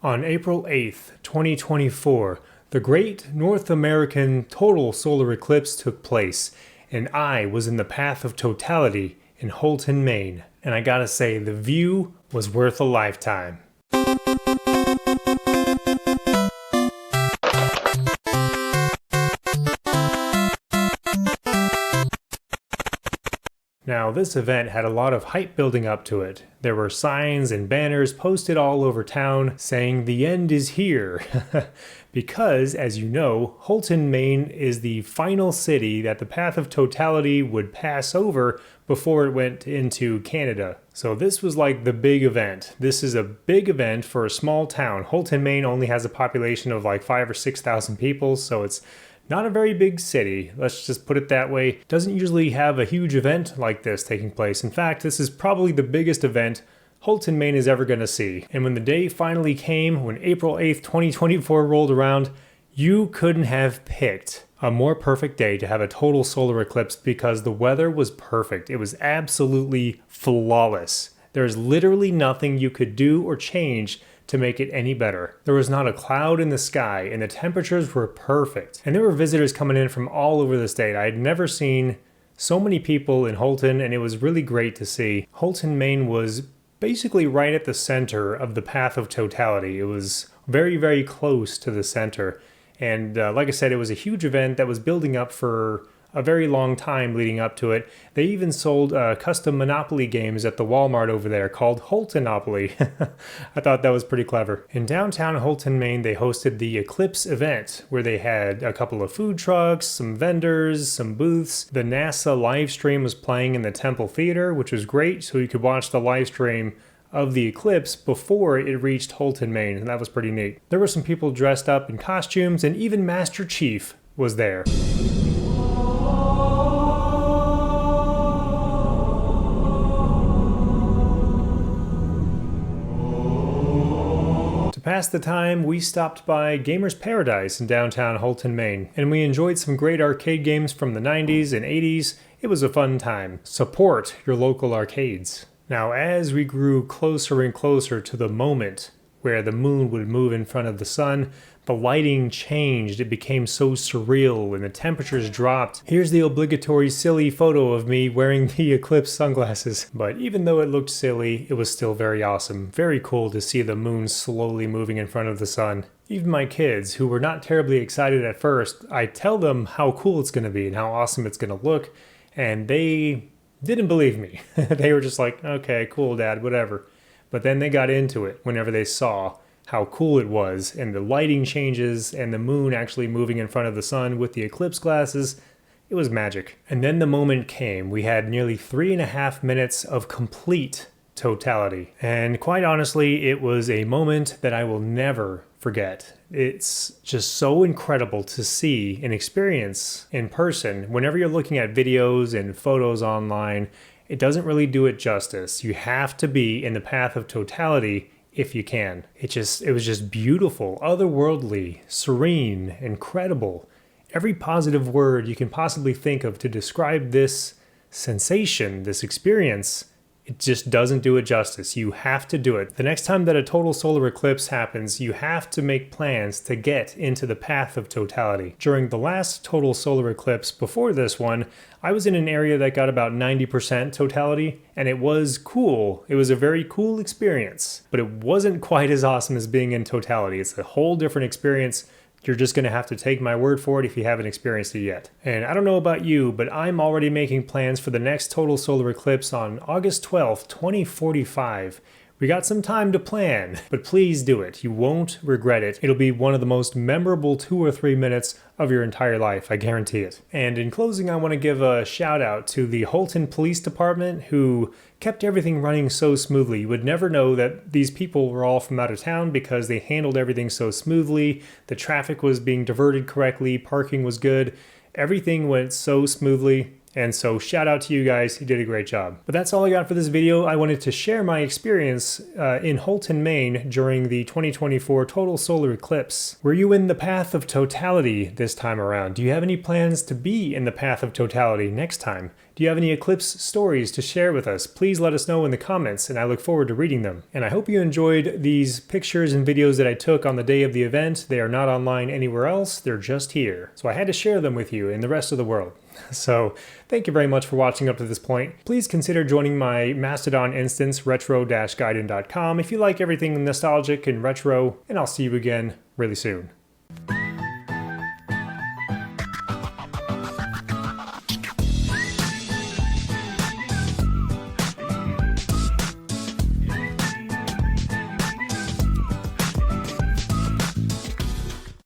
On April 8th, 2024, the Great North American Total Solar Eclipse took place, and I was in the path of totality in Houlton, Maine. And I gotta say, the view was worth a lifetime. Now, this event had a lot of hype building up to it. There were signs and banners posted all over town saying the end is here. Because, as you know, Houlton, Maine is the final city that the path of totality would pass over before it went into Canada. So this was like the big event. This is a big event for a small town. Houlton, Maine only has a population of like 5,000 or 6,000 people, so it's not a very big city, let's just put it that way. Doesn't usually have a huge event like this taking place. In fact, this is probably the biggest event Houlton, Maine is ever going to see. And when the day finally came, when April 8th, 2024 rolled around, you couldn't have picked a more perfect day to have a total solar eclipse because the weather was perfect. It was absolutely flawless. There's literally nothing you could do or change to make it any better. There was not a cloud in the sky and the temperatures were perfect. And there were visitors coming in from all over the state. I had never seen so many people in Houlton, and it was really great to see. Houlton, Maine was basically right at the center of the path of totality. It was very, very close to the center. And like I said, it was a huge event that was building up for a very long time leading up to it. They even sold custom Monopoly games at the Walmart over there called Houltonopoly. I thought that was pretty clever. In downtown Houlton, Maine, they hosted the Eclipse event where they had a couple of food trucks, some vendors, some booths. The NASA live stream was playing in the Temple Theater, which was great, so you could watch the live stream of the eclipse before it reached Houlton, Maine, and that was pretty neat. There were some people dressed up in costumes, and even Master Chief was there. To pass the time, we stopped by Gamers Paradise in downtown Houlton, Maine, and we enjoyed some great arcade games from the 90s and 80s. It was a fun time. Support your local arcades. Now, as we grew closer and closer to the moment where the moon would move in front of the sun, the lighting changed. It became so surreal and the temperatures dropped. Here's the obligatory silly photo of me wearing the Eclipse sunglasses. But even though it looked silly, it was still very awesome. Very cool to see the moon slowly moving in front of the sun. Even my kids, who were not terribly excited at first, I tell them how cool it's going to be and how awesome it's going to look, and they didn't believe me. They were just like, okay, cool, Dad, whatever. But then they got into it whenever they saw how cool it was, and the lighting changes, and the moon actually moving in front of the sun with the eclipse glasses. It was magic. And then the moment came. We had nearly 3.5 minutes of complete totality. And quite honestly, it was a moment that I will never forget. It's just so incredible to see and experience in person. Whenever you're looking at videos and photos online, it doesn't really do it justice. You have to be in the path of totality if you can. It was just beautiful, otherworldly, serene, incredible. Every positive word you can possibly think of to describe this sensation, this experience, it just doesn't do it justice. You have to do it. The next time that a total solar eclipse happens, you have to make plans to get into the path of totality. During the last total solar eclipse before this one, I was in an area that got about 90% totality, and it was cool. It was a very cool experience, but it wasn't quite as awesome as being in totality. It's a whole different experience. You're just going to have to take my word for it if you haven't experienced it yet. And I don't know about you, but I'm already making plans for the next total solar eclipse on August 12th, 2045. We got some time to plan, but please do it. You won't regret it. It'll be one of the most memorable 2 or 3 minutes of your entire life, I guarantee it. And in closing, I want to give a shout out to the Houlton Police Department who kept everything running so smoothly. You would never know that these people were all from out of town because they handled everything so smoothly. The traffic was being diverted correctly, parking was good, everything went so smoothly. And so shout out to you guys, you did a great job. But that's all I got for this video. I wanted to share my experience in Houlton, Maine during the 2024 total solar eclipse. Were you in the path of totality this time around? Do you have any plans to be in the path of totality next time? Do you have any Eclipse stories to share with us? Please let us know in the comments, and I look forward to reading them. And I hope you enjoyed these pictures and videos that I took on the day of the event. They are not online anywhere else, they're just here. So I had to share them with you and the rest of the world. So thank you very much for watching up to this point. Please consider joining my Mastodon instance, retro-gaiden.com, if you like everything nostalgic and retro, and I'll see you again really soon.